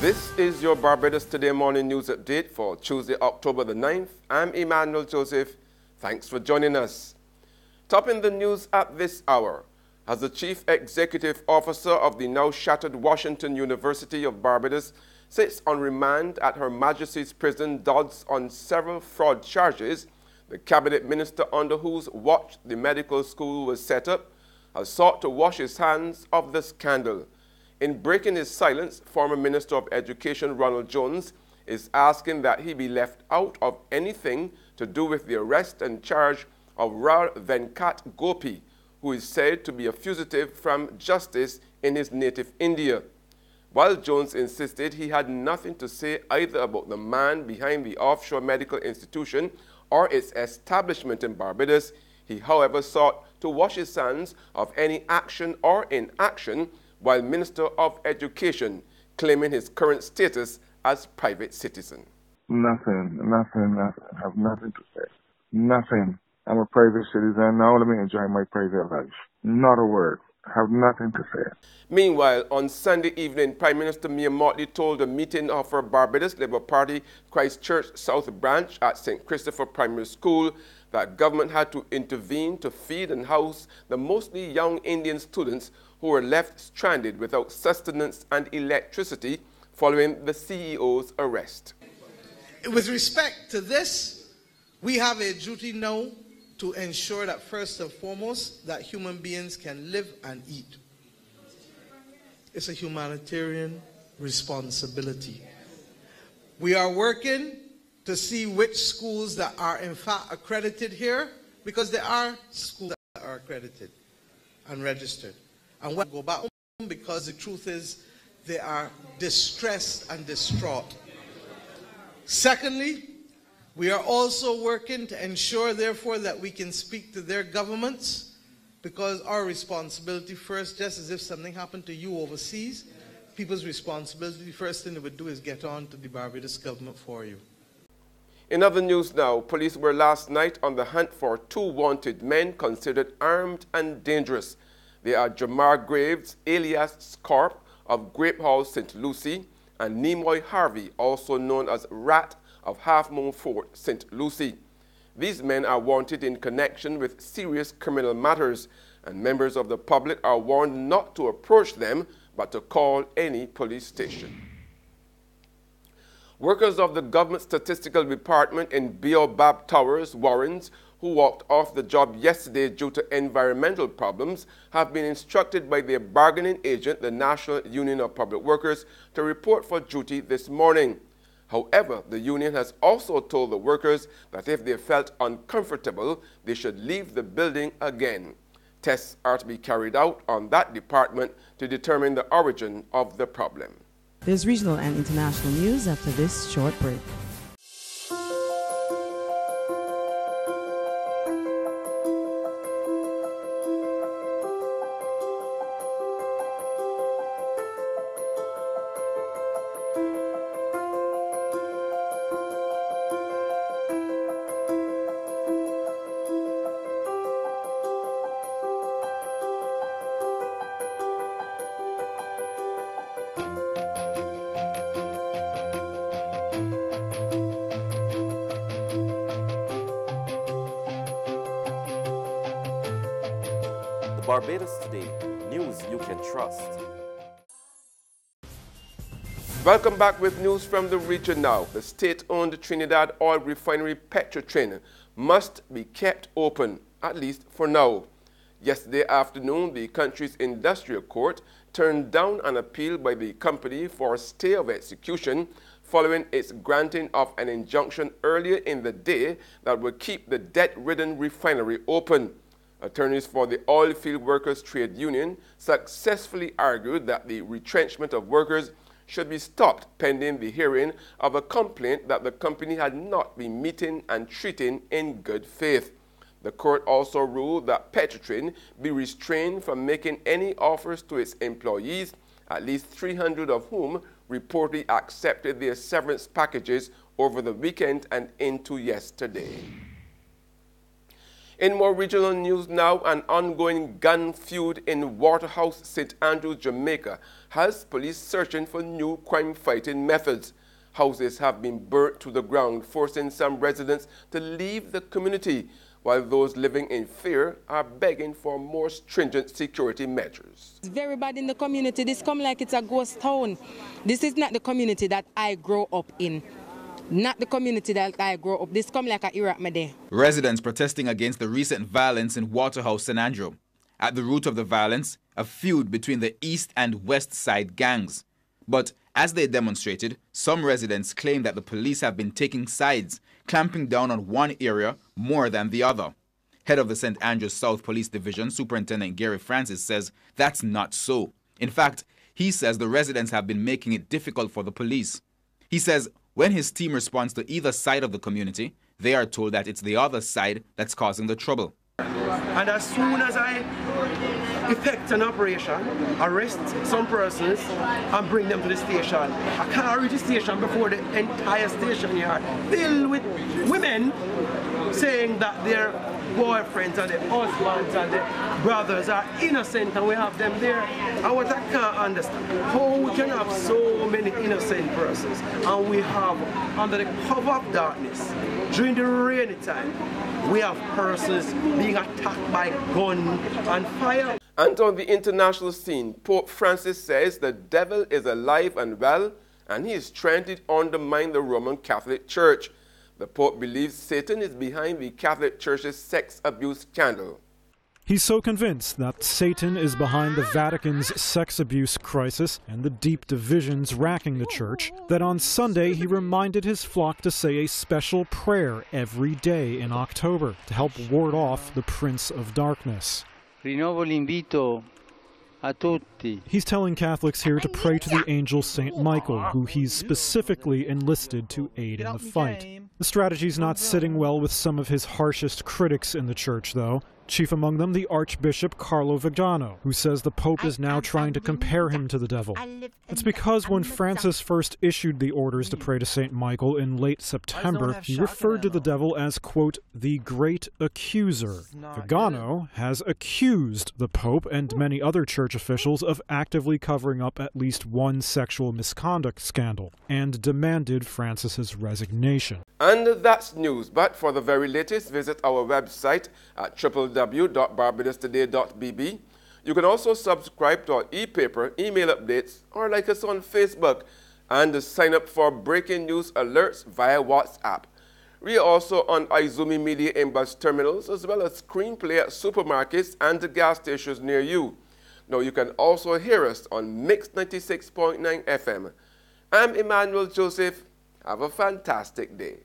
This is your Barbados Today morning news update for Tuesday, October the 9th. I'm Emmanuel Joseph. Thanks for joining us. Topping the news at this hour, as the Chief Executive Officer of the now shattered Washington University of Barbados sits on remand at Her Majesty's Prison Dodds on several fraud charges, the Cabinet Minister under whose watch the medical school was set up has sought to wash his hands of the scandal. In breaking his silence, former Minister of Education Ronald Jones is asking that he be left out of anything to do with the arrest and charge of Rar Venkat Gopi, who is said to be a fugitive from justice in his native India. While Jones insisted he had nothing to say either about the man behind the offshore medical institution or its establishment in Barbados, he, however, sought to wash his hands of any action or inaction while Minister of Education, claiming his current status as private citizen. Nothing. I have nothing to say. Nothing. I'm a private citizen now. Let me enjoy my private life. Not a word. I have nothing to say. Meanwhile, on Sunday evening, Prime Minister Mia Mottley told a meeting of her Barbados Labour Party Christchurch South Branch at St. Christopher Primary School that government had to intervene to feed and house the mostly young Indian students who were left stranded without sustenance and electricity following the CEO's arrest. With respect to this, we have a duty now to ensure that first and foremost that human beings can live and eat. It's a humanitarian responsibility. We are working to see which schools that are in fact accredited here, because there are schools that are accredited and registered. And we'll go back home because the truth is they are distressed and distraught. Secondly, we are also working to ensure, therefore, that we can speak to their governments, because our responsibility first, just as if something happened to you overseas, people's responsibility, first thing they would do is get on to the Barbados government for you. In other news now, police were last night on the hunt for two wanted men considered armed and dangerous. They are Jamar Graves, alias Scorp, of Grape Hall, St. Lucie, and Nimoy Harvey, also known as Rat, of Half Moon Fort, St. Lucie. These men are wanted in connection with serious criminal matters, and members of the public are warned not to approach them, but to call any police station. Workers of the Government Statistical Department in Baobab Towers, Warrens, who walked off the job yesterday due to environmental problems, have been instructed by their bargaining agent, the National Union of Public Workers, to report for duty this morning. However, the union has also told the workers that if they felt uncomfortable, they should leave the building again. Tests are to be carried out on that department to determine the origin of the problem. There's regional and international news after this short break. Barbados Today, news you can trust. Welcome back with news from the region now. The state-owned Trinidad oil refinery Trin must be kept open, at least for now. Yesterday afternoon, the country's industrial court turned down an appeal by the company for a stay of execution following its granting of an injunction earlier in the day that would keep the debt-ridden refinery open. Attorneys for the Oilfield Workers Trade Union successfully argued that the retrenchment of workers should be stopped pending the hearing of a complaint that the company had not been meeting and treating in good faith. The court also ruled that Trin be restrained from making any offers to its employees, at least 300 of whom reportedly accepted their severance packages over the weekend and into yesterday. In more regional news now, an ongoing gun feud in Waterhouse, St. Andrews, Jamaica, has police searching for new crime-fighting methods. Houses have been burnt to the ground, forcing some residents to leave the community, while those living in fear are begging for more stringent security measures. It's very bad in the community. This come like it's a ghost town. This is not the community that I grew up in. Not the community that I grew up. This come like a Iraq Mede. Residents protesting against the recent violence in Waterhouse, St. Andrew. At the root of the violence, a feud between the east and west side gangs. But as they demonstrated, some residents claim that the police have been taking sides, clamping down on one area more than the other. Head of the St. Andrews South Police Division, Superintendent Gary Francis, says that's not so. In fact, he says the residents have been making it difficult for the police. He says when his team responds to either side of the community, they are told that it's the other side that's causing the trouble. And as soon as I effect an operation, arrest some persons and bring them to the station, I can't reach the station before the entire station yard filled with women saying that their boyfriends and their husbands and their brothers are innocent and we have them there. And what I can't understand, how we can have so many innocent persons and we have, under the cover of darkness, during the rainy time, we have persons being attacked by gun and fire. And on the international scene, Pope Francis says the devil is alive and well, and he is trying to undermine the Roman Catholic Church. The Pope believes Satan is behind the Catholic Church's sex abuse scandal. He's so convinced that Satan is behind the Vatican's sex abuse crisis and the deep divisions racking the church that on Sunday he reminded his flock to say a special prayer every day in October to help ward off the Prince of Darkness. Rinnovo l'invito a tutti. He's telling Catholics here to pray to the angel St. Michael, who he's specifically enlisted to aid in the fight. The strategy's not sitting well with some of his harshest critics in the church, though. Chief among them, the Archbishop Carlo Vigano, who says the Pope is now trying to compare him to the devil. It's because when Francis first issued the orders to pray to St. Michael in late September, he referred to the devil as, quote, the great accuser. Vigano has accused the Pope and many other church officials of actively covering up at least one sexual misconduct scandal and demanded Francis's resignation. And that's news, but for the very latest, visit our website at www.barbadostoday.bb. You can also subscribe to our e-paper, email updates, or like us on Facebook, and sign up for breaking news alerts via WhatsApp. We are also on Izumi Media in bus terminals, as well as Screenplay at supermarkets and gas stations near you. Now you can also hear us on Mix 96.9 FM. I'm Emmanuel Joseph. Have a fantastic day.